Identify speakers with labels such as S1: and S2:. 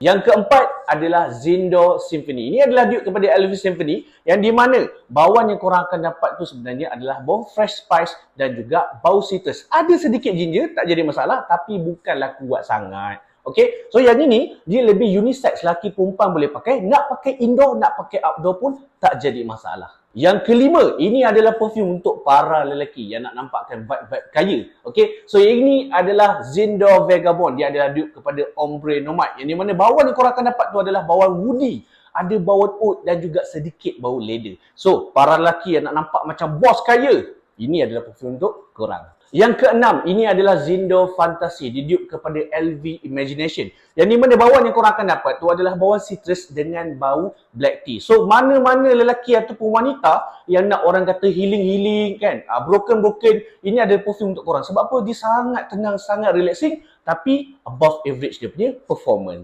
S1: Yang keempat adalah Zindo Symphony. Ini adalah duit kepada Elvis Symphony yang di mana bauan yang korang akan dapat tu sebenarnya adalah bau fresh spice dan juga bau citrus. Ada sedikit ginger, tak jadi masalah, tapi bukanlah kuat sangat. Okay, so yang ini dia lebih unisex, lelaki perempuan boleh pakai, nak pakai indoor, nak pakai outdoor pun tak jadi masalah. Yang kelima, ini adalah perfume untuk para lelaki yang nak nampakkan vibe-vibe kaya. Okay, so yang ini adalah Zindo Vagabond. Dia adalah dupe kepada Ombre Nomad. Yang di mana bauan yang korang akan dapat tu adalah bauan woody. Ada bauan oud dan juga sedikit bau leather. So, para lelaki yang nak nampak macam bos kaya, ini adalah perfume untuk korang. Yang keenam, ini adalah Zindo Fantasy, didupe kepada LV Imagination. Yang di mana bauan yang korang akan dapat tu adalah bauan citrus dengan bau black tea. So, mana-mana lelaki ataupun wanita yang nak orang kata healing-healing kan, broken-broken, ini adalah perfume untuk korang. Sebab apa? Dia sangat tenang, sangat relaxing, tapi above average dia punya performance.